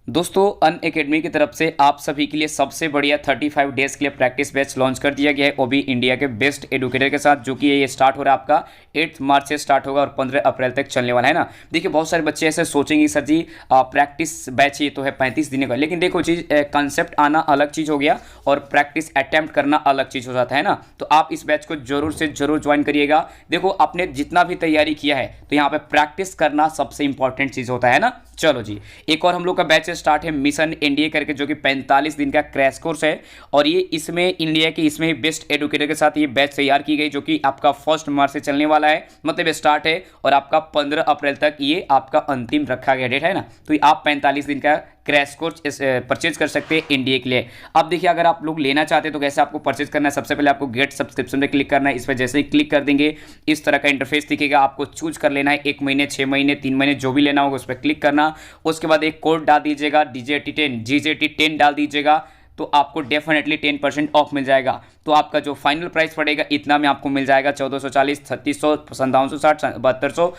दोस्तों अन अकेडमी की तरफ से आप सभी के लिए सबसे बढ़िया 35 डेज के लिए प्रैक्टिस बैच लॉन्च कर दिया गया है, वो भी इंडिया के बेस्ट एडुकेटर के साथ, जो कि ये स्टार्ट हो रहा है आपका 8 मार्च से स्टार्ट होगा और 15 अप्रैल तक चलने वाला है ना। देखिए बहुत सारे बच्चे ऐसे सोचेंगे सर जी प्रैक्टिस बैच ये तो है 35 दिन का, लेकिन देखो चीज़ कंसेप्ट आना अलग चीज़ हो गया और प्रैक्टिस अटैम्प्ट करना अलग चीज़ हो जाता है ना। तो आप इस बैच को जरूर से जरूर ज्वाइन करिएगा। देखो आपने जितना भी तैयारी किया है तो यहाँ पे प्रैक्टिस करना सबसे इंपॉर्टेंट चीज़ होता है ना। चलो जी, एक और हम लोग का बैच स्टार्ट है मिशन एनडीए करके, जो कि 45 दिन का क्रैश कोर्स है और ये इसमें इंडिया के इसमें ही बेस्ट एडुकेटर के साथ ये बैच तैयार की गई, जो कि आपका 1 मार्च से चलने वाला है, मतलब स्टार्ट है और आपका 15 अप्रैल तक ये आपका अंतिम रखा गया डेट है ना। तो आप 45 दिन का क्रैश कोर्स परचेज कर सकते हैं इंडिया के लिए। अब देखिए अगर आप लोग लेना चाहते हैं तो कैसे आपको परचेज करना है, सबसे पहले आपको गेट सब्सक्रिप्शन पे क्लिक करना है। इस पर जैसे ही क्लिक कर देंगे इस तरह का इंटरफेस दिखेगा, आपको चूज कर लेना है 1 महीने 6 महीने 3 महीने जो भी लेना होगा उस पर क्लिक करना। उसके बाद एक कोड डाल दीजिएगा GJT10 डाल दीजिएगा, तो आपको डेफिनेटली 10% ऑफ मिल जाएगा। तो आपका जो फाइनल प्राइस पड़ेगा इतना में आपको मिल जाएगा 1440, 3600, 5760, 7200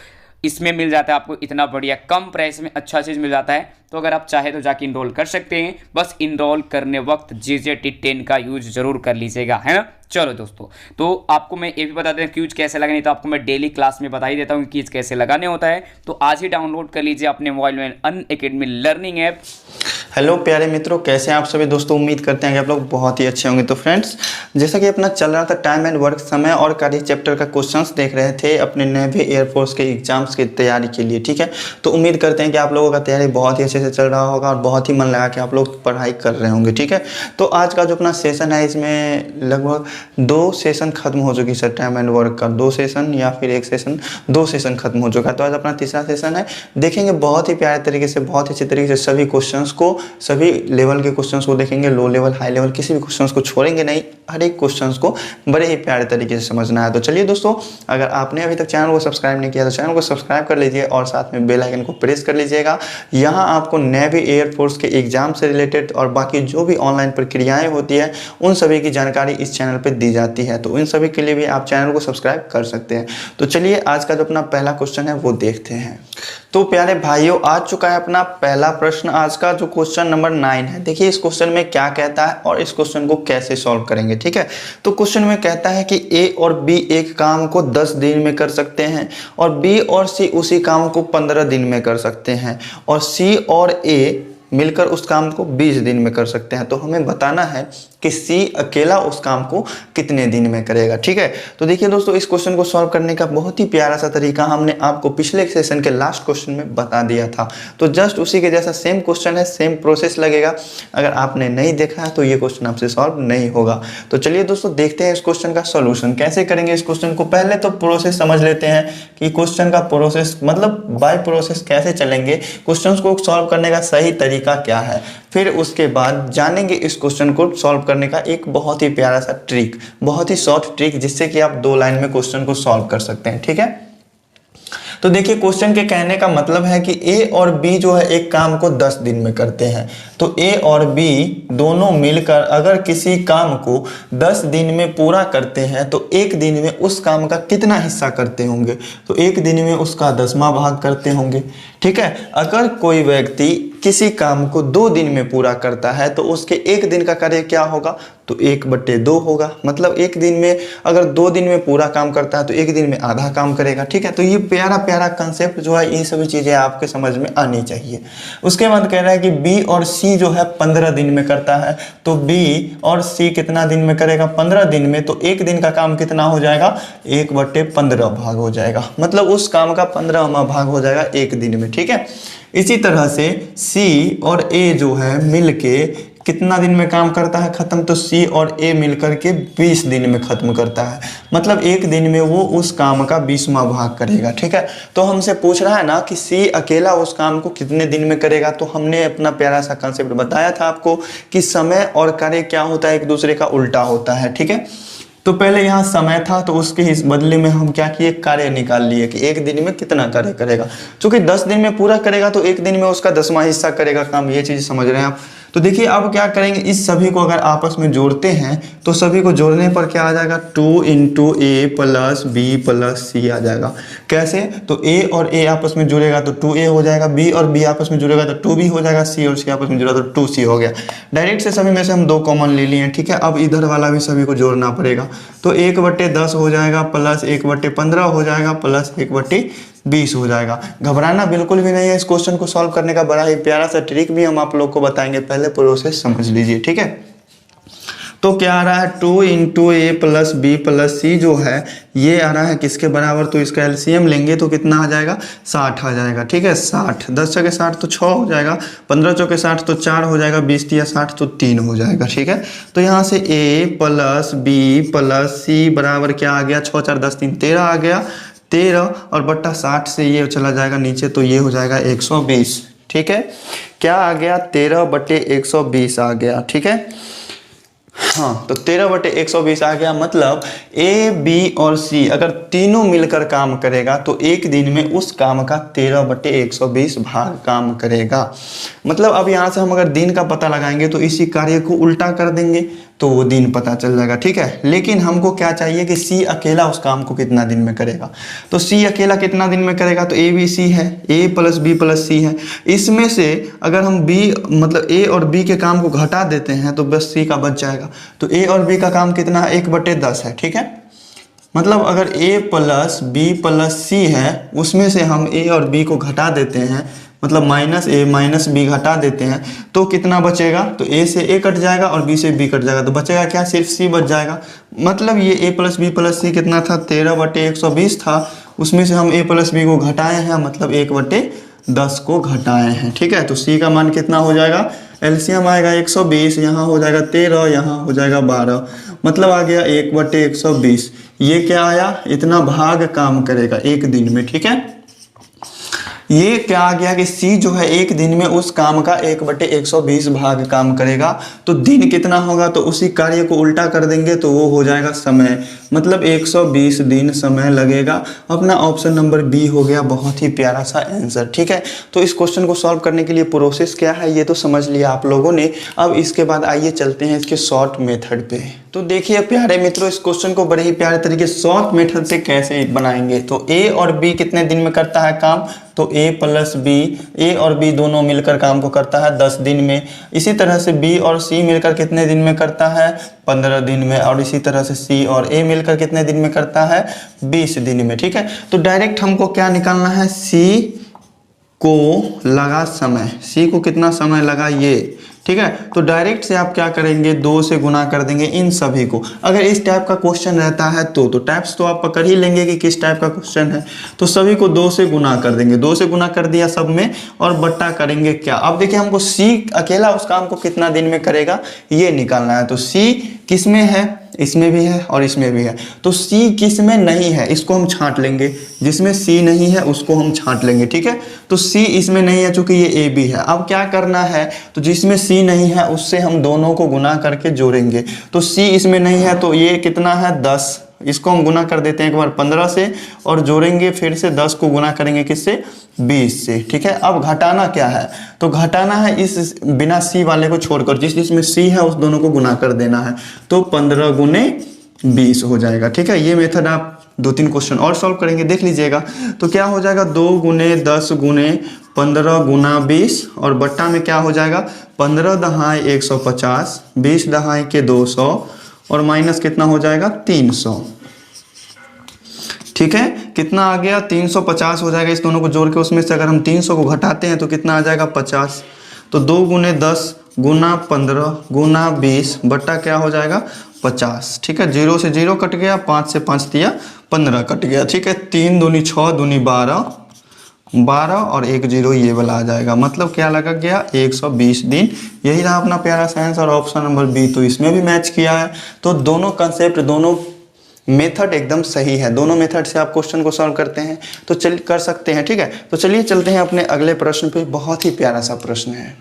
इसमें मिल जाता है आपको। इतना बढ़िया कम प्राइस में अच्छा चीज़ मिल जाता है। तो अगर आप चाहे तो जाके इनरोल कर सकते हैं, बस इनरोल करने वक्त GJT10 का यूज जरूर कर लीजिएगा, है ना। चलो दोस्तों, तो आपको मैं ये भी बता दें क्यूज कैसे लगाने, तो आपको मैं डेली क्लास में बता ही देता हूँ कि कैसे लगाने होता है। तो आज ही डाउनलोड कर लीजिए अपने मोबाइल में अन अकेडमी लर्निंग ऐप। हेलो प्यारे मित्रों, कैसे हैं आप सभी दोस्तों। उम्मीद करते हैं कि आप लोग बहुत ही अच्छे होंगे। तो फ्रेंड्स, जैसा कि अपना चल रहा था टाइम एंड वर्क, समय और कार्य चैप्टर का क्वेश्चंस देख रहे थे अपने नेवी एयरफोर्स के एग्जाम्स की तैयारी के लिए, ठीक है। तो उम्मीद करते हैं कि आप लोगों का तैयारी बहुत ही अच्छे से चल रहा होगा और बहुत ही मन लगा के आप लोग पढ़ाई कर रहे होंगे, ठीक है। तो आज का जो अपना सेशन है इसमें लगभग 2 सेशन खत्म हो चुकी सर, टाइम एंड वर्क का 2 सेशन या फिर 1 सेशन, 2 सेशन खत्म हो चुका है। तो आज अपना तीसरा सेशन है, देखेंगे बहुत ही प्यारे तरीके से, बहुत ही अच्छे तरीके से सभी क्वेश्चंस को, सभी लेवल के क्वेश्चंस को देखेंगे। लो लेवल हाई लेवल किसी भी क्वेश्चंस को छोड़ेंगे नहीं, हर एक क्वेश्चंस को बड़े ही प्यारे तरीके से समझना है। तो चलिए दोस्तों, अगर आपने अभी तक चैनल को सब्सक्राइब नहीं किया तो चैनल को सब्सक्राइब कर लीजिए और साथ में बेल आइकन को प्रेस कर लीजिएगा। यहाँ आपको नेवी एयरफोर्स के एग्जाम से रिलेटेड और बाकी जो भी ऑनलाइन प्रक्रियाएं होती है उन सभी की जानकारी इस चैनल पर दी जाती है। तो इन सभी के लिए भी आप चैनल को सब्सक्राइब कर सकते हैं। तो चलिए आज का जो अपना पहला क्वेश्चन है वो देखते हैं। तो प्यारे भाइयों, आ चुका है अपना पहला प्रश्न, आज का जो क्वेश्चन नंबर 9 है। देखिए इस क्वेश्चन में क्या कहता है और इस क्वेश्चन को कैसे सॉल्व करेंगे, ठीक है। तो क्वेश्चन में कहता है कि A और B एक काम को 10 दिन में कर सकते हैं और B और C उसी काम को 15 दिन में कर सकते हैं और C और A मिलकर उस काम को 20 दिन में कर सकते हैं। तो हमें बताना है कि C अकेला उस काम को कितने दिन में करेगा, ठीक है। तो देखिए दोस्तों, इस क्वेश्चन को सॉल्व करने का बहुत ही प्यारा सा तरीका हमने आपको पिछले सेशन के लास्ट क्वेश्चन में बता दिया था। तो जस्ट उसी के जैसा सेम क्वेश्चन है, सेम प्रोसेस लगेगा। अगर आपने नहीं देखा है तो ये क्वेश्चन आपसे सॉल्व नहीं होगा। तो चलिए दोस्तों, देखते हैं इस क्वेश्चन का सोल्यूशन कैसे करेंगे। इस क्वेश्चन को पहले तो प्रोसेस समझ लेते हैं कि क्वेश्चन का प्रोसेस मतलब बाय प्रोसेस कैसे चलेंगे, क्वेश्चन को सॉल्व करने का सही तरीका क्या है। फिर उसके बाद जानेंगे इस क्वेश्चन को सॉल्व करने का एक बहुत ही प्यारा सा ट्रिक, बहुत ही शॉर्ट ट्रिक, जिससे कि आप 2 लाइन में क्वेश्चन को सॉल्व कर सकते हैं, ठीक है। तो देखिए क्वेश्चन के कहने का मतलब है कि A और B जो है एक काम को 10 दिन में करते हैं। तो A और B दोनों मिलकर अगर किसी काम को 10 दिन में पूरा करते हैं तो एक दिन में उस काम का कितना हिस्सा करते होंगे, तो एक दिन में उसका 10वां भाग करते होंगे, ठीक है। अगर कोई व्यक्ति किसी काम को 2 दिन में पूरा करता है तो उसके एक दिन का कार्य क्या होगा, तो 1/2 होगा। मतलब एक दिन में अगर 2 दिन में पूरा काम करता है तो एक दिन में आधा काम करेगा, ठीक है। तो ये प्यारा प्यारा कंसेप्ट जो है, ये सभी चीज़ें आपके समझ में आनी चाहिए। उसके बाद कह रहा है कि B और C जो है 15 दिन में करता है। तो B और C कितना दिन में करेगा, 15 दिन में। तो एक दिन का काम कितना हो जाएगा, 1/15 भाग हो जाएगा। मतलब उस काम का 15वां भाग हो जाएगा एक दिन में, ठीक है। इसी तरह से C और A जो है मिलके कितना दिन में काम करता है खत्म, तो C और A मिलकर के 20 दिन में खत्म करता है। मतलब एक दिन में वो उस काम का 20वां भाग करेगा, ठीक है। तो हमसे पूछ रहा है ना कि C अकेला उस काम को कितने दिन में करेगा। तो हमने अपना प्यारा सा कंसेप्ट बताया था आपको कि समय और कार्य क्या होता है, एक दूसरे का उल्टा होता है, ठीक है। तो पहले यहाँ समय था तो उसके इस बदले में हम क्या किए, कार्य निकाल लिए कि एक दिन में कितना कार्य करेगा। क्योंकि 10 दिन में पूरा करेगा तो एक दिन में उसका 10वां हिस्सा करेगा काम, ये चीज़ समझ रहे हैं आप। तो देखिए अब क्या करेंगे, इस सभी को अगर आपस में जोड़ते हैं तो सभी को जोड़ने पर क्या आ जाएगा, 2 इंटू ए प्लस बी प्लस सी आ जाएगा। कैसे, तो ए और ए आपस में जुड़ेगा तो 2a हो जाएगा, बी और बी आपस में जुड़ेगा तो 2b हो जाएगा, सी और सी आपस में जुड़ा तो 2c हो गया। डायरेक्ट से सभी में से हम 2 कॉमन ले लिए, ठीक है। अब इधर वाला भी सभी को जोड़ना पड़ेगा, तो 1/10 हो जाएगा प्लस 1/15 हो जाएगा प्लस 1/20 हो जाएगा। घबराना बिल्कुल भी नहीं है, इस क्वेश्चन को सॉल्व करने का बड़ा ही प्यारा सा ट्रिक भी हम आप लोग को बताएंगे, पहले प्रोसेस समझ लीजिए, ठीक है। तो क्या आ रहा है, 2 इंटू ए प्लस बी प्लस सी जो है ये आ रहा है किसके बराबर, तो इसका एलसीएम लेंगे तो कितना आ जाएगा, 60 आ जाएगा, ठीक है। 60, 10 चौके 60 तो 6 हो जाएगा, 15 चौके 60 तो 4 हो जाएगा, 20 तिया 60 तो 3 हो जाएगा, ठीक है। तो यहाँ से ए प्लस बी प्लस सी बराबर क्या आ गया, 6 4 10 3 13 आ गया, 13 और बट्टा 60 से ये चला जाएगा नीचे तो ये हो जाएगा 120, ठीक है। क्या आ गया, 13/120 आ गया, ठीक है। हाँ, तो 13/120 आ गया। मतलब ए बी और सी अगर तीनों मिलकर काम करेगा तो एक दिन में उस काम का 13/120 भाग काम करेगा। मतलब अब यहाँ से हम अगर दिन का पता लगाएंगे तो इसी कार्य को उल्टा कर देंगे तो वो दिन पता चल जाएगा, ठीक है। लेकिन हमको क्या चाहिए कि सी अकेला उस काम को कितना दिन में करेगा, तो सी अकेला कितना दिन में करेगा, तो ए बी सी है, ए प्लस बी प्लस सी है, इसमें से अगर हम बी मतलब ए और बी के काम को घटा देते हैं तो बस सी का बच जाएगा। तो ए और बी का काम कितना है, 1/10 है, ठीक है। मतलब अगर ए प्लस बी प्लस सी है उसमें से हम ए और बी को घटा देते हैं, मतलब माइनस ए माइनस बी घटा देते हैं तो कितना बचेगा, तो ए से ए कट जाएगा और बी से बी कट जाएगा तो बचेगा क्या, सिर्फ सी बच जाएगा। मतलब ये ए प्लस बी प्लस सी कितना था, 13/120 था, उसमें से हम ए प्लस बी को घटाए हैं, मतलब 1/10 को घटाए हैं, ठीक है। तो सी का मान कितना हो जाएगा, एलसीएम आएगा 120, यहाँ हो जाएगा 13, यहाँ हो जाएगा 12, मतलब आ गया 1/120। ये क्या आया, इतना भाग काम करेगा एक दिन में, ठीक है। ये क्या आ गया कि सी जो है एक दिन में उस काम का 1/120 भाग काम करेगा। तो दिन कितना होगा, तो उसी कार्य को उल्टा कर देंगे तो वो हो जाएगा समय, मतलब 120 दिन समय लगेगा। अपना ऑप्शन नंबर बी हो गया बहुत ही प्यारा सा आंसर, ठीक है। तो इस क्वेश्चन को सॉल्व करने के लिए प्रोसेस क्या है ये तो समझ लिया आप लोगों ने। अब इसके बाद आइए चलते हैं इसके शॉर्ट मेथड पे। तो देखिए प्यारे मित्रों, इस क्वेश्चन को बड़े ही प्यारे तरीके शॉर्ट मेथड से कैसे बनाएंगे। तो ए और बी कितने दिन में करता है काम, तो ए प्लस बी, ए और बी दोनों मिलकर काम को करता है 10 दिन में। इसी तरह से बी और सी मिलकर कितने दिन में करता है, 15 दिन में। और इसी तरह से सी और ए मिलकर कितने दिन में करता है, 20 दिन में, ठीक है। तो डायरेक्ट हमको क्या निकालना है, सी को लगा समय, सी को कितना समय लगा ये, ठीक है। तो डायरेक्ट से आप क्या करेंगे, 2 से गुना कर देंगे इन सभी को। अगर इस टाइप का क्वेश्चन रहता है तो टाइप्स तो आप पकड़ ही लेंगे कि किस टाइप का क्वेश्चन है। तो सभी को 2 से गुना कर देंगे, 2 से गुना कर दिया सब में और बट्टा करेंगे क्या। अब देखिए हमको सी अकेला उस काम को कितना दिन में करेगा ये निकालना है। तो सी किस में है, इसमें भी है और इसमें भी है। तो सी किस में नहीं है इसको हम छांट लेंगे, जिसमें सी नहीं है उसको हम छांट लेंगे, ठीक है। तो सी इसमें नहीं है चूंकि ये ए बी है। अब क्या करना है, तो जिसमें सी नहीं है उससे हम दोनों को गुना करके जोड़ेंगे। तो सी इसमें नहीं है तो ये कितना है 10, इसको हम गुना कर देते हैं एक बार 15 से और जोड़ेंगे फिर से 10 को गुना करेंगे किससे, 20 से, ठीक है। अब घटाना क्या है, तो घटाना है इस बिना सी वाले को छोड़कर, जिसमें सी है उस दोनों को गुना कर देना है। तो 15 गुने 20 हो जाएगा, ठीक है। ये मेथड आप 2-3 क्वेश्चन और सॉल्व करेंगे, देख लीजिएगा। तो क्या हो जाएगा, 2 गुने 10 गुने 15 गुना 20 और बट्टा में क्या हो जाएगा, 15 दहाई 150, 20 दहाई के 200 और माइनस कितना हो जाएगा 300, ठीक है। कितना आ गया 350 हो जाएगा। इस दोनों को जोड़ के उसमें से अगर हम 300 को घटाते हैं तो कितना आ जाएगा 50। तो 2 गुने 10 गुना 15 गुना 20 बट्टा क्या हो जाएगा 50, ठीक है। 0 से 0 कट गया, 5 से 5 दिया 15 कट गया, ठीक है। 3 दूनी 6 दूनी 12 और 1 0 ये वाला आ जाएगा। मतलब क्या लगा गया 120 दिन। यही रहा अपना प्यारा साइंस और ऑप्शन नंबर बी तो इसमें भी मैच किया है। तो दोनों कंसेप्ट दोनों मेथड एकदम सही है, दोनों मेथड से आप क्वेश्चन को सॉल्व करते हैं तो कर सकते हैं, ठीक है। तो चलिए चलते हैं अपने अगले प्रश्न पे। बहुत ही प्यारा सा प्रश्न है।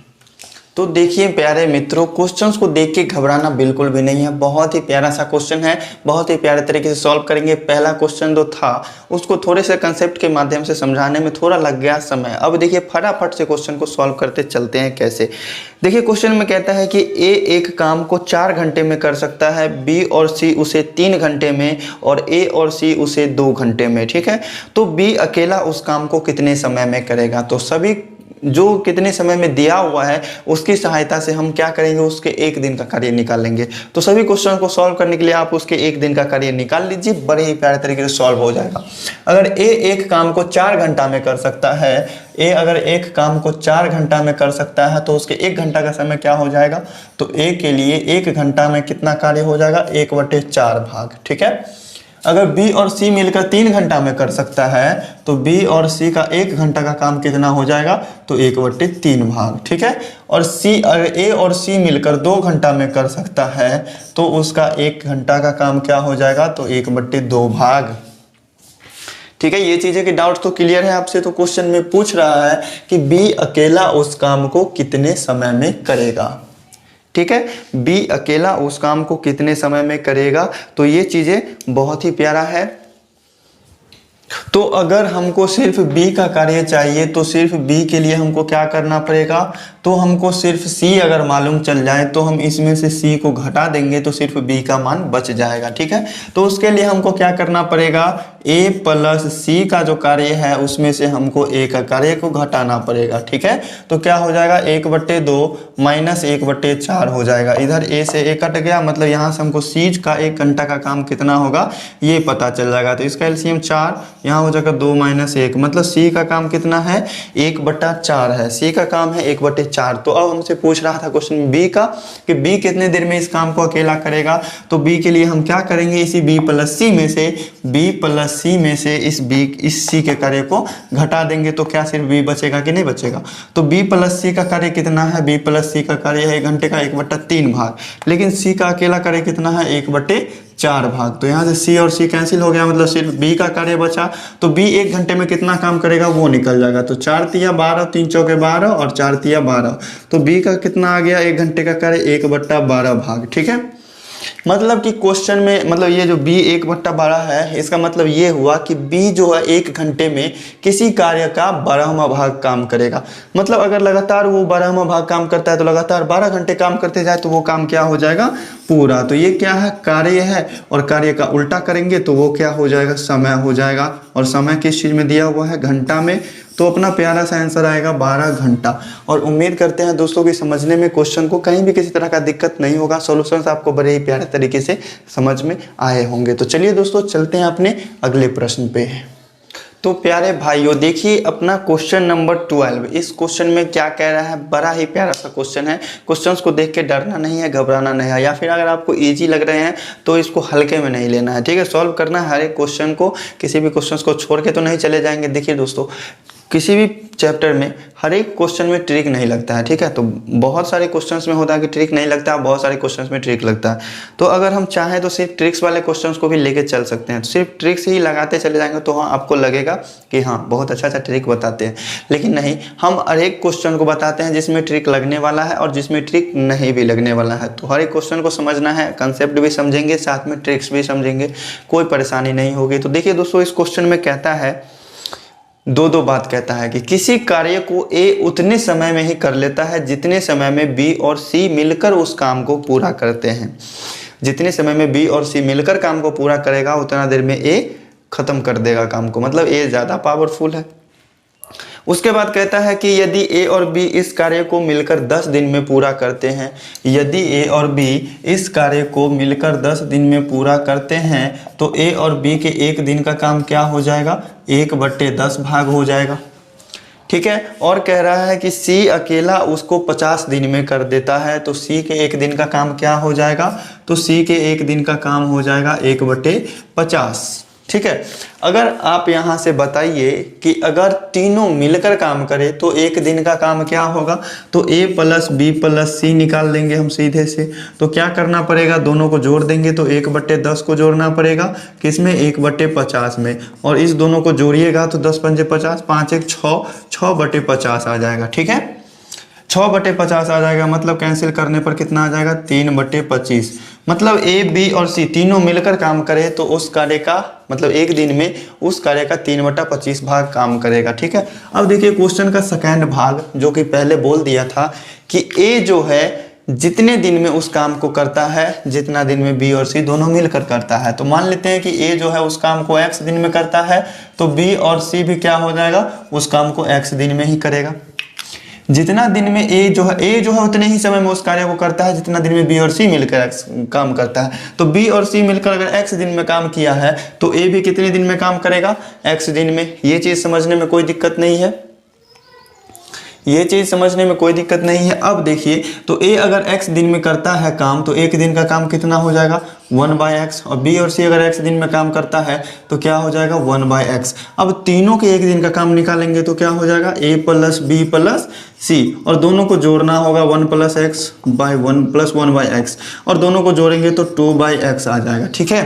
तो देखिए प्यारे मित्रों, क्वेश्चंस को देख के घबराना बिल्कुल भी नहीं है। बहुत ही प्यारा सा क्वेश्चन है, बहुत ही प्यारे तरीके से सॉल्व करेंगे। पहला क्वेश्चन जो था उसको थोड़े से कंसेप्ट के माध्यम से समझाने में थोड़ा लग गया समय। अब देखिए फटाफट से क्वेश्चन को सॉल्व करते चलते हैं कैसे। देखिए क्वेश्चन में कहता है कि ए एक काम को 4 घंटे में कर सकता है, बी और सी उसे 3 घंटे में और ए और सी उसे 2 घंटे में। ठीक है, तो बी अकेला उस काम को कितने समय में करेगा। तो सभी जो कितने समय में दिया हुआ है उसकी सहायता से हम क्या करेंगे, उसके एक दिन का कार्य निकालेंगे। तो सभी क्वेश्चन को सॉल्व करने के लिए आप उसके एक दिन का कार्य निकाल लीजिए, बड़े ही प्यारे तरीके से सॉल्व हो जाएगा। अगर ए एक काम को 4 घंटा में कर सकता है, ए अगर एक काम को 4 घंटा में कर सकता है तो उसके 1 घंटा का समय क्या हो जाएगा। तो ए के लिए 1 घंटा में कितना कार्य हो जाएगा, 1/4 भाग। ठीक है, अगर बी और सी मिलकर 3 घंटा में कर सकता है तो बी और सी का 1 घंटा का काम कितना हो जाएगा, तो 1/3 भाग। ठीक है, और सी अगर ए और सी मिलकर 2 घंटा में कर सकता है तो उसका 1 घंटा का काम क्या हो जाएगा, तो 1/2 भाग। ठीक है, ये चीजें के डाउट तो क्लियर है आपसे। तो क्वेश्चन में पूछ रहा है कि बी अकेला उस काम को कितने समय में करेगा। ठीक है, बी अकेला उस काम को कितने समय में करेगा। तो ये चीजें बहुत ही प्यारा है। तो अगर हमको सिर्फ बी का कार्य चाहिए तो सिर्फ बी के लिए हमको क्या करना पड़ेगा, तो हमको सिर्फ सी अगर मालूम चल जाए तो हम इसमें से सी को घटा देंगे तो सिर्फ बी का मान बच जाएगा। ठीक है, तो उसके लिए हमको क्या करना पड़ेगा, ए प्लस सी का जो कार्य है उसमें से हमको ए का कार्य को घटाना पड़ेगा। ठीक है, तो क्या हो जाएगा, 1/2 माइनस 1/4 हो जाएगा। इधर ए से ए कट गया, मतलब यहाँ से हमको सी का 1 घंटा का काम कितना होगा ये पता चल जाएगा। तो इसका एलसीएम 4, यहाँ हो जाएगा 2 - 1, मतलब सी का काम कितना है, 1/4 है। सी का काम है 1/4। तो अब हमसे पूछ रहा था क्वेश्चन बी का कि बी कितने देर में इस काम को अकेला करेगा। तो बी के लिए हम क्या करेंगे, इसी बी प्लस सी में से इस सी के कार्य को घटा देंगे तो क्या सिर्फ बी बचेगा कि नहीं बचेगा। तो बी प्लस सी का कार्य कितना है, बी प्लस सी का कार्य है 1 घंटे का 1/3 भाग, लेकिन सी का अकेला कार्य कितना है, 1/4 भाग। तो यहाँ से सी और सी कैंसिल हो गया, मतलब सिर्फ बी का कार्य बचा। तो बी 1 घंटे में कितना काम करेगा वो निकल जाएगा। तो 4 तिया 12, 3 चौके 12 और 4 तिया 12। तो बी का कितना आ गया, 1 घंटे का कार्य 1/12 भाग। ठीक है, मतलब कि क्वेश्चन में मतलब ये जो b 1/12 है, इसका मतलब ये हुआ कि b जो है 1 घंटे में किसी कार्य का 12वां भाग काम करेगा। मतलब अगर लगातार वो 12वां भाग काम करता है तो लगातार 12 घंटे काम करते जाए तो वो काम क्या हो जाएगा, पूरा। तो ये क्या है, कार्य है, और कार्य का उल्टा करेंगे तो वो क्या हो जाएगा, समय हो जाएगा। और समय किस चीज़ में दिया हुआ है, घंटा में। तो अपना प्यारा सा आंसर आएगा 12 घंटा। और उम्मीद करते हैं दोस्तों कि समझने में क्वेश्चन को कहीं भी किसी तरह का दिक्कत नहीं होगा, सॉल्यूशंस आपको बड़े ही प्यारे तरीके से समझ में आए होंगे। तो चलिए दोस्तों चलते हैं अपने अगले प्रश्न पे। तो प्यारे भाइयों देखिए अपना क्वेश्चन नंबर 12। इस क्वेश्चन में क्या कह रहा है, बड़ा ही प्यारा सा क्वेश्चन है। क्वेश्चंस को देख के डरना नहीं है, घबराना नहीं है, या फिर अगर आपको इजी लग रहे हैं तो इसको हल्के में नहीं लेना है। ठीक है, सॉल्व करना है हर एक क्वेश्चन को, किसी भी क्वेश्चन को छोड़ के तो नहीं चले जाएंगे। देखिए दोस्तों, किसी भी चैप्टर में हर एक क्वेश्चन में ट्रिक नहीं लगता है। ठीक है, तो बहुत सारे क्वेश्चंस में होता है कि ट्रिक नहीं लगता है, बहुत सारे क्वेश्चंस में ट्रिक लगता है। तो अगर हम चाहें तो सिर्फ ट्रिक्स वाले क्वेश्चंस को भी लेके चल सकते हैं। तो सिर्फ ट्रिक्स ही लगाते चले जाएंगे तो हाँ आपको लगेगा कि हाँ बहुत अच्छा ट्रिक बताते हैं, लेकिन नहीं, हम हर एक क्वेश्चन को बताते हैं जिसमें ट्रिक लगने वाला है और जिसमें ट्रिक नहीं भी लगने वाला है। तो हर एक क्वेश्चन को समझना है, कंसेप्ट भी समझेंगे, साथ में ट्रिक्स भी समझेंगे, कोई परेशानी नहीं होगी। तो देखिए दोस्तों, इस क्वेश्चन में कहता है दो बात कहता है कि किसी कार्य को ए उतने समय में ही कर लेता है जितने समय में बी और सी मिलकर उस काम को पूरा करते हैं। जितने समय में बी और सी मिलकर काम को पूरा करेगा उतना देर में ए खत्म कर देगा काम को, मतलब ए ज़्यादा पावरफुल है। उसके बाद कहता है कि यदि ए और बी इस कार्य को मिलकर 10 दिन में पूरा करते हैं, यदि ए और बी इस कार्य को मिलकर 10 दिन में पूरा करते हैं तो ए और बी के 1 दिन का काम क्या हो जाएगा, 1/10 भाग हो जाएगा। ठीक है, और कह रहा है कि सी अकेला उसको 50 दिन में कर देता है, तो सी के 1 दिन का काम क्या हो जाएगा, तो सी के 1 दिन का काम हो जाएगा 1/50। ठीक है, अगर आप यहाँ से बताइए कि अगर तीनों मिलकर काम करें तो 1 दिन का काम क्या होगा, तो a प्लस बी प्लस सी निकाल देंगे हम सीधे से। तो क्या करना पड़ेगा, दोनों को जोड़ देंगे तो 1/10 को जोड़ना पड़ेगा, किसमें, 1/50 में, और इस दोनों को जोड़िएगा तो 10 × 5 = 50, 5 × 1 = 6, 6/50 आ जाएगा। ठीक है, 6/50 आ जाएगा, मतलब कैंसिल करने पर कितना आ जाएगा 3/25। मतलब ए बी और सी तीनों मिलकर काम करे तो उस कार्य का मतलब एक दिन में उस कार्य का 3/25 भाग काम करेगा। ठीक है, अब देखिए क्वेश्चन का सेकेंड भाग जो कि पहले बोल दिया था कि ए जो है जितने दिन में उस काम को करता है जितना दिन में बी और सी दोनों मिलकर करता है। तो मान लेते हैं कि ए जो है उस काम को x दिन में करता है तो बी और सी भी क्या हो जाएगा, उस काम को x दिन में ही करेगा। जितना दिन में ए जो है उतने ही समय में उस कार्य को करता है जितना दिन में बी और सी मिलकर काम करता है। तो बी और सी मिलकर अगर x दिन में काम किया है तो ए भी कितने दिन में काम करेगा, x दिन में। ये चीज़ समझने में कोई दिक्कत नहीं है, ये चीज़ समझने में कोई दिक्कत नहीं है। अब देखिए तो ए अगर x दिन में करता है काम तो एक दिन का काम कितना हो जाएगा 1/x, और बी और सी अगर x दिन में काम करता है तो क्या हो जाएगा 1/x। अब तीनों के एक दिन का काम निकालेंगे तो क्या हो जाएगा a + b + c, और दोनों को जोड़ना होगा 1 + x / 1 + 1/x, और दोनों को जोड़ेंगे तो 2/x आ जाएगा। ठीक है,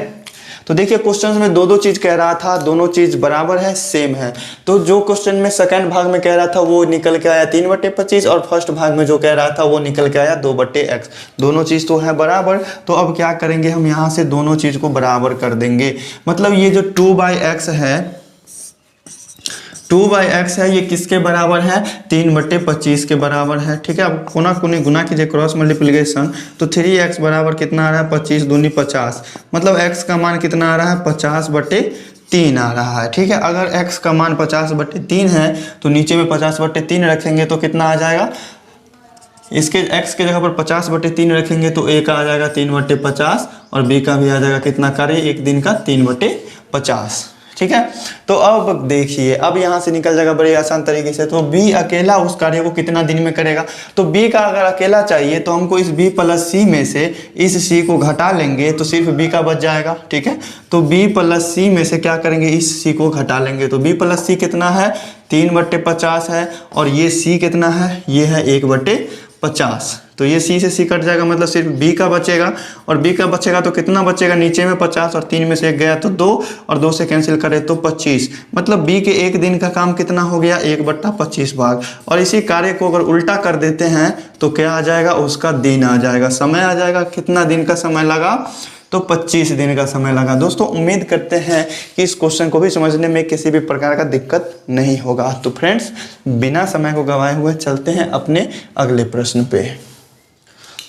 तो देखिए क्वेश्चन में दो चीज कह रहा था, दोनों चीज बराबर है, सेम है। तो जो क्वेश्चन में सेकंड भाग में कह रहा था वो निकल के आया 3/25, और फर्स्ट भाग में जो कह रहा था वो निकल के आया 2/x। दोनों चीज तो है बराबर। तो अब क्या करेंगे हम यहाँ से दोनों चीज को बराबर कर देंगे। मतलब ये जो 2/x है 2/x है ये किसके बराबर है 3/25 के बराबर है। ठीक है, अब कोना कोनी गुना कीजिए, क्रॉस मल्टीप्लिकेशन, तो 3x बराबर कितना आ रहा है 25 दूनी 50, मतलब x का मान कितना आ रहा है 50/3 आ रहा है। ठीक है, अगर x का मान 50/3 है तो नीचे में 50/3 रखेंगे तो कितना आ जाएगा, इसके x के जगह पर 50/3 रखेंगे तो a का आ जाएगा 3/50 और b का भी आ जाएगा कितना कार्य एक दिन का 3/50। ठीक है, तो अब देखिए अब यहाँ से निकल जाएगा बड़े आसान तरीके से। तो b अकेला उस कार्य को कितना दिन में करेगा, तो b का अगर अकेला चाहिए तो हमको इस b + c में से इस c को घटा लेंगे तो सिर्फ b का बच जाएगा। ठीक है, तो b + c में से क्या करेंगे, इस c को घटा लेंगे तो b + c कितना है 3/50 है, और ये c कितना है, ये है 1/50। तो ये c से c कट जाएगा, मतलब सिर्फ b का बचेगा, और b का बचेगा तो कितना बचेगा, नीचे में 50 और 3 में से 1 गया तो 2, और 2 से कैंसिल करें तो 25। मतलब b के एक दिन का काम कितना हो गया 1/25 भाग। और इसी कार्य को अगर उल्टा कर देते हैं तो क्या आ जाएगा, उसका दिन आ जाएगा, समय आ जाएगा। कितना दिन का समय लगा, तो 25 दिन का समय लगा। दोस्तों उम्मीद करते हैं कि इस क्वेश्चन को भी समझने में किसी भी प्रकार का दिक्कत नहीं होगा। तो फ्रेंड्स बिना समय को गंवाए हुए चलते हैं अपने अगले प्रश्न पे।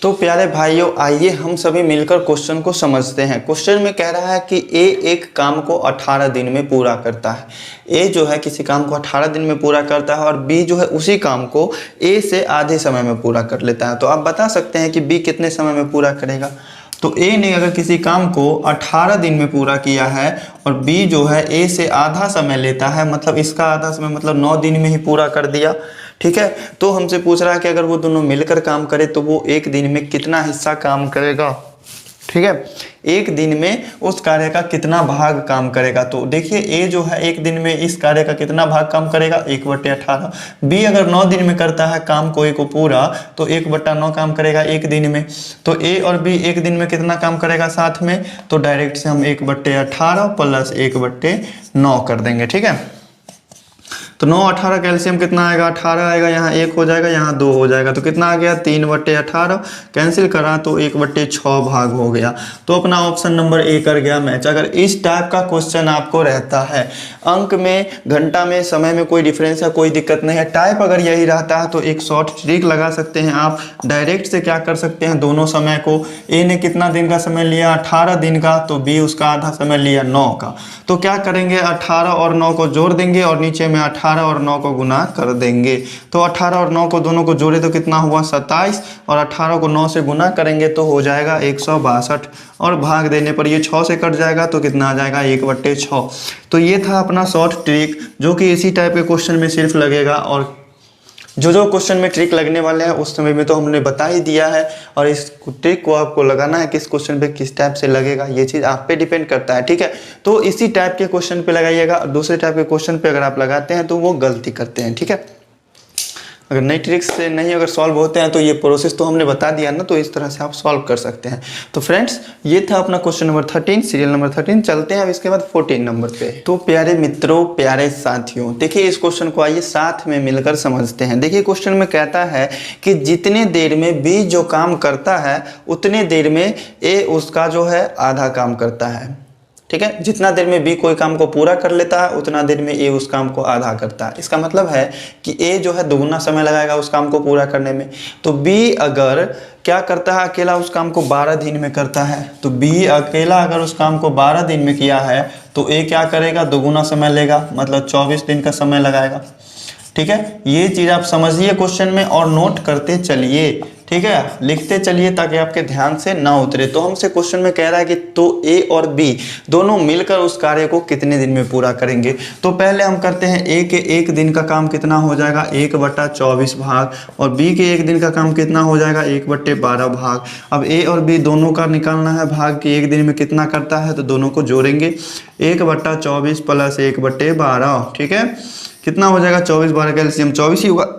तो प्यारे भाइयों आइए हम सभी मिलकर क्वेश्चन को समझते हैं। क्वेश्चन में कह रहा है कि ए एक काम को 18 दिन में पूरा करता है। ए जो है किसी काम को 18 दिन में पूरा करता है और बी जो है उसी काम को ए से आधे समय में पूरा कर लेता है। तो आप बता सकते हैं कि बी कितने समय में पूरा करेगा। तो ए ने अगर किसी काम को 18 दिन में पूरा किया है और बी जो है ए से आधा समय लेता है, मतलब इसका आधा समय मतलब 9 दिन में ही पूरा कर दिया। ठीक है, तो हमसे पूछ रहा है कि अगर वो दोनों मिलकर काम करे तो वो एक दिन में कितना हिस्सा काम करेगा। ठीक है, एक दिन में उस कार्य का कितना भाग काम करेगा। तो देखिए ए जो है एक दिन में इस कार्य का कितना भाग काम करेगा 1/18। बी अगर 9 दिन में करता है काम कोई को पूरा तो 1/9 काम करेगा एक दिन में। तो ए और बी एक दिन में कितना काम करेगा साथ में, तो डायरेक्ट से हम 1/18 + 1/9 कर देंगे। ठीक है, तो 9 18 कैल्शियम कितना आएगा 18 आएगा, यहाँ 1 हो जाएगा यहाँ 2 हो जाएगा, तो कितना आ गया 3/18। कैंसिल करा तो 1/6 भाग हो गया। तो अपना ऑप्शन नंबर ए कर गया मैच। अगर इस टाइप का क्वेश्चन आपको रहता है, अंक में घंटा में समय में कोई डिफरेंस है, कोई दिक्कत नहीं है, टाइप अगर यही रहता है तो एक शॉर्ट ट्रिक लगा सकते हैं आप। डायरेक्ट से क्या कर सकते हैं, दोनों समय को, ए ने कितना दिन का समय लिया 18 दिन का, तो बी उसका आधा समय लिया 9 का। तो क्या करेंगे 18 और 9 को जोड़ देंगे और नीचे में 18 और 9 को गुना कर देंगे। तो 18 और 9 को दोनों को जोड़े तो कितना हुआ 27, और 18 को 9 से गुना करेंगे तो हो जाएगा 162, और भाग देने पर ये 6 से कट जाएगा तो कितना आ जाएगा 1/6। तो ये था अपना शॉर्ट ट्रिक जो कि इसी टाइप के क्वेश्चन में सिर्फ लगेगा, और जो क्वेश्चन में ट्रिक लगने वाले हैं उस समय में तो हमने बता ही दिया है, और इस ट्रिक को आपको लगाना है किस क्वेश्चन पे किस टाइप से लगेगा, ये चीज़ आप पे डिपेंड करता है। ठीक है, तो इसी टाइप के क्वेश्चन पे लगाइएगा, दूसरे टाइप के क्वेश्चन पे अगर आप लगाते हैं तो वो गलती करते हैं। ठीक है, अगर नई ट्रिक से नहीं अगर सॉल्व होते हैं तो ये प्रोसेस तो हमने बता दिया ना, तो इस तरह से आप सॉल्व कर सकते हैं। तो फ्रेंड्स ये था अपना क्वेश्चन नंबर 13, सीरियल नंबर 13। चलते हैं अब इसके बाद 14 नंबर पे। तो प्यारे मित्रों, प्यारे साथियों, देखिए इस क्वेश्चन को आइए साथ में मिलकर समझते हैं। देखिए क्वेश्चन में कहता है कि जितने देर में बी जो काम करता है उतने देर में ए उसका जो है आधा काम करता है। ठीक है, जितना देर में बी कोई काम को पूरा कर लेता है उतना देर में ए उस काम को आधा करता है। इसका मतलब है कि ए जो है दुगुना समय लगाएगा उस काम को पूरा करने में। तो बी अगर क्या करता है, अकेला उस काम को 12 दिन में करता है, तो बी अकेला अगर उस काम को 12 दिन में किया है तो ए क्या करेगा, दुगुना समय लेगा, मतलब 24 दिन का समय लगाएगा। ठीक है, ये चीज़ आप समझिए क्वेश्चन में और नोट करते चलिए। ठीक है, लिखते चलिए ताकि आपके ध्यान से ना उतरे। तो हमसे क्वेश्चन में कह रहा है कि तो ए और बी दोनों मिलकर उस कार्य को कितने दिन में पूरा करेंगे। तो पहले हम करते हैं ए के एक दिन का काम कितना हो जाएगा, 1/24 भाग, और बी के एक दिन का काम कितना हो जाएगा, 1/12 भाग। अब ए और बी दोनों का निकालना है भाग कि एक दिन में कितना करता है, तो दोनों को जोड़ेंगे, 1/24 प्लस 1/12। ठीक है, कितना हो जाएगा, 24 12 का एलसीएम 24 ही होगा।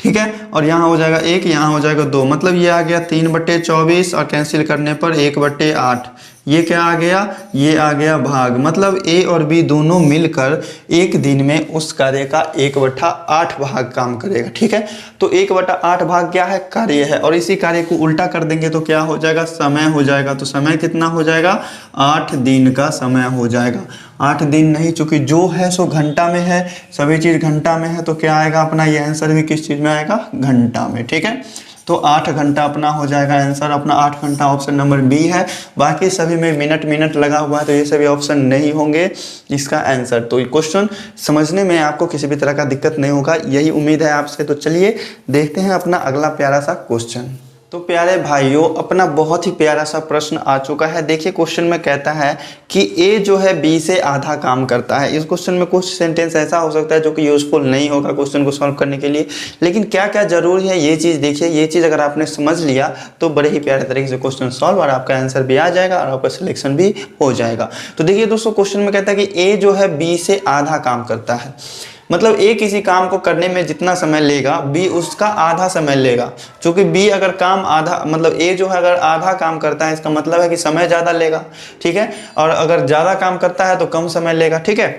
ठीक है, और यहाँ हो जाएगा 1, यहाँ हो जाएगा 2, मतलब ये आ गया 3/24 और कैंसिल करने पर 1/8। ये क्या आ गया, ये आ गया भाग। मतलब ए और बी दोनों मिलकर एक दिन में उस कार्य का 1/8 भाग काम करेगा। ठीक है, तो 1/8 भाग क्या है, कार्य है, और इसी कार्य को उल्टा कर देंगे तो क्या हो जाएगा, समय हो जाएगा। तो समय कितना हो जाएगा, 8 दिन का समय हो जाएगा। 8 दिन नहीं, चूंकि जो है सो घंटा में है, सभी चीज़ घंटा में है, तो क्या आएगा अपना ये आंसर भी किस चीज़ में आएगा, घंटा में। ठीक है, तो 8 घंटा अपना हो जाएगा आंसर। अपना 8 घंटा ऑप्शन नंबर बी है। बाकी सभी में मिनट लगा हुआ है तो ये सभी ऑप्शन नहीं होंगे इसका आंसर। तो ये क्वेश्चन समझने में आपको किसी भी तरह का दिक्कत नहीं होगा, यही उम्मीद है आपसे। तो चलिए देखते हैं अपना अगला प्यारा सा क्वेश्चन। तो प्यारे भाइयों, अपना बहुत ही प्यारा सा प्रश्न आ चुका है। देखिए क्वेश्चन में कहता है कि ए जो है बी से आधा काम करता है। इस क्वेश्चन में कुछ सेंटेंस ऐसा हो सकता है जो कि यूजफुल नहीं होगा क्वेश्चन को सॉल्व करने के लिए, लेकिन क्या क्या जरूरी है ये चीज़ देखिए। ये चीज़ अगर आपने समझ लिया तो बड़े ही प्यारे तरीके से क्वेश्चन सॉल्व और आपका आंसर भी आ जाएगा और आपका सिलेक्शन भी हो जाएगा। तो देखिए दोस्तों, क्वेश्चन में कहता है कि ए जो है बी से आधा काम करता है। मतलब ए किसी काम को करने में जितना समय लेगा बी उसका आधा समय लेगा। क्योंकि बी अगर काम आधा, मतलब ए जो है अगर आधा काम करता है इसका मतलब है कि समय ज़्यादा लेगा। ठीक है, और अगर ज़्यादा काम करता है तो कम समय लेगा। ठीक है,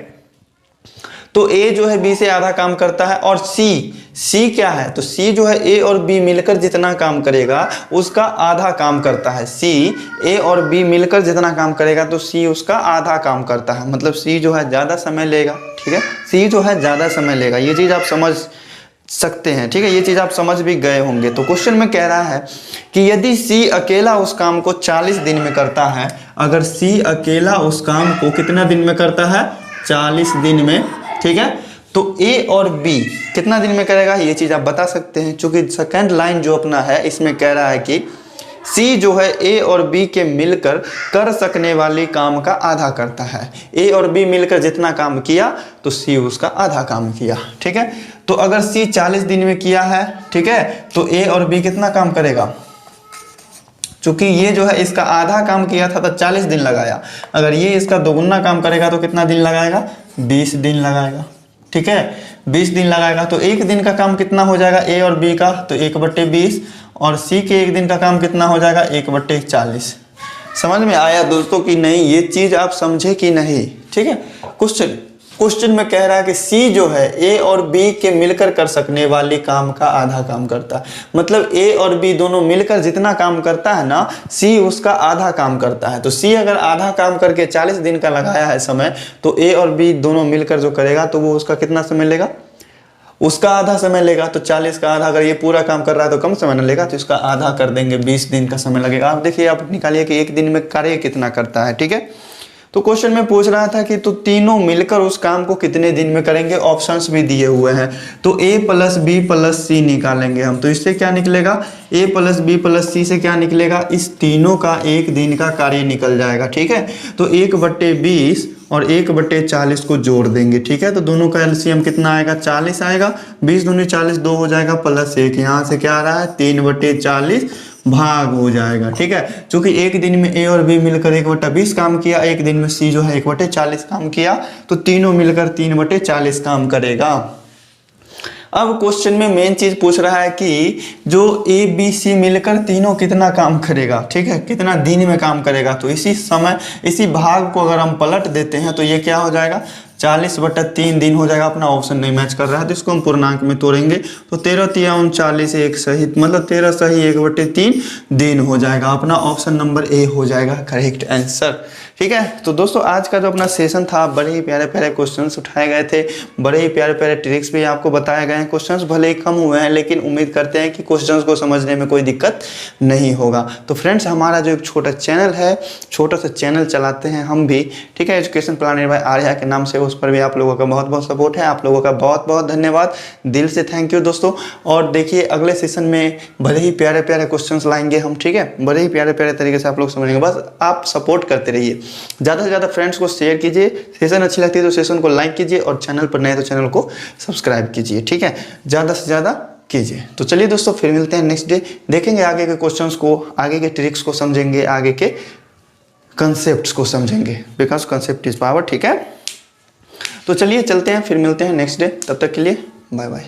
तो ए जो है बी से आधा काम करता है। और सी क्या है, तो सी जो है ए और बी मिलकर जितना काम करेगा उसका आधा काम करता है। सी ए और बी मिलकर जितना काम करेगा तो सी उसका आधा काम करता है, मतलब सी जो है ज़्यादा समय लेगा। ठीक है, सी जो है ज़्यादा समय लेगा, ये चीज़ आप समझ सकते हैं। ठीक है, ये चीज़ आप समझ भी गए होंगे। तो क्वेश्चन में कह रहा है कि यदि सी अकेला उस काम को 40 दिन में करता है, अगर सी अकेला उस काम को कितना दिन में करता है, 40 दिन में। ठीक है, तो ए और बी कितना दिन में करेगा ये चीज़ आप बता सकते हैं। चूंकि सेकंड लाइन जो अपना है इसमें कह रहा है कि सी जो है ए और बी के मिलकर कर सकने वाली काम का आधा करता है। ए और बी मिलकर जितना काम किया तो सी उसका आधा काम किया। ठीक है, तो अगर सी 40 दिन में किया है, ठीक है, तो ए और बी कितना काम करेगा, चूंकि ये जो है इसका आधा काम किया था तो 40 दिन लगाया। अगर ये इसका दोगुना काम करेगा तो कितना दिन लगाएगा, 20 दिन लगाएगा। ठीक है, 20 दिन लगाएगा। तो एक दिन का काम कितना हो जाएगा ए और बी का, तो 1/20, और सी के एक दिन का काम कितना हो जाएगा, 1/40। समझ में आया दोस्तों कि नहीं, ये चीज़ आप समझे कि नहीं। ठीक है, क्वेश्चन में कह रहा है कि सी जो है ए और बी के मिलकर कर सकने वाली काम का आधा काम करता है। मतलब ए और बी दोनों मिलकर जितना काम करता है ना, सी उसका आधा काम करता है। तो सी अगर आधा काम करके 40 दिन का लगाया है समय, तो ए और बी दोनों मिलकर जो करेगा तो वो उसका कितना समय लेगा, उसका आधा समय लेगा। तो 40 का आधा, अगर ये पूरा काम कर रहा है तो कम समय न लेगा, तो इसका आधा कर देंगे, 20 दिन का समय लगेगा। आप देखिए, आप निकालिए कि एक दिन में कार्य कितना करता है। ठीक है, तो क्वेश्चन में पूछ रहा था कि तो तीनों मिलकर उस काम को कितने दिन में करेंगे, ऑप्शंस भी दिए हुए हैं। तो a + b + c निकालेंगे हम, तो इससे क्या निकलेगा, a + b + c से क्या निकलेगा, इस तीनों का एक दिन का कार्य निकल जाएगा। ठीक है, तो 1/20 और 1/40 को जोड़ देंगे। ठीक है, तो दोनों का एलसीएम कितना आएगा, 40 आएगा। 20 दूनी 40, 2 हो जाएगा, +1 यहाँ से क्या आ रहा है, 3/40 भाग हो जाएगा। ठीक है, क्योंकि एक दिन में ए और बी मिलकर 1/20 काम किया, एक दिन में सी जो है 1/40 काम किया, तो तीनों मिलकर 3/40 काम करेगा। अब क्वेश्चन में मेन चीज पूछ रहा है कि जो ए बी सी मिलकर तीनों कितना काम करेगा, ठीक है, कितना दिन में काम करेगा। तो इसी समय इसी भाग को अगर हम पलट देते हैं तो ये क्या हो जाएगा, 40/3 दिन हो जाएगा। अपना ऑप्शन नहीं मैच कर रहा है तो इसको हम पूर्णांक में तोड़ेंगे तो 13 तिया 39 एक सही, मतलब 13 सही 1/3 दिन हो जाएगा। अपना ऑप्शन नंबर ए हो जाएगा करेक्ट आंसर। ठीक है, तो दोस्तों आज का जो अपना सेशन था बड़े ही प्यारे प्यारे क्वेश्चंस उठाए गए थे, बड़े ही प्यारे प्यारे ट्रिक्स भी आपको बताए गए हैं। क्वेश्चंस भले ही कम हुए हैं लेकिन उम्मीद करते हैं कि क्वेश्चंस को समझने में कोई दिक्कत नहीं होगा। तो फ्रेंड्स हमारा जो एक छोटा चैनल है, छोटा सा चैनल चलाते हैं हम भी, ठीक है, एजुकेशन प्लानर बाय आर्या के नाम से, उस पर भी आप लोगों का बहुत बहुत सपोर्ट है। आप लोगों का बहुत बहुत धन्यवाद, दिल से थैंक यू दोस्तों। और देखिए अगले सेशन में बड़े ही प्यारे प्यारे क्वेश्चंस लाएंगे हम, ठीक है, बड़े ही प्यारे प्यारे तरीके से आप लोग समझेंगे। बस आप सपोर्ट करते रहिए, ज़्यादा से ज़्यादा फ्रेंड्स को शेयर कीजिए। सेशन अच्छी लगती है तो सेशन को लाइक कीजिए और चैनल पर नए तो चैनल को सब्सक्राइब कीजिए, ठीक है, ज़्यादा से ज़्यादा कीजिए। तो चलिए दोस्तों फिर मिलते हैं नेक्स्ट डे, देखेंगे आगे के क्वेश्चंस को, आगे के ट्रिक्स को समझेंगे, आगे के कंसेप्ट्स को समझेंगे, बिकॉज कंसेप्ट इज पावर। ठीक है, तो चलिए चलते हैं, फिर मिलते हैं नेक्स्ट डे, तब तक के लिए बाय बाय।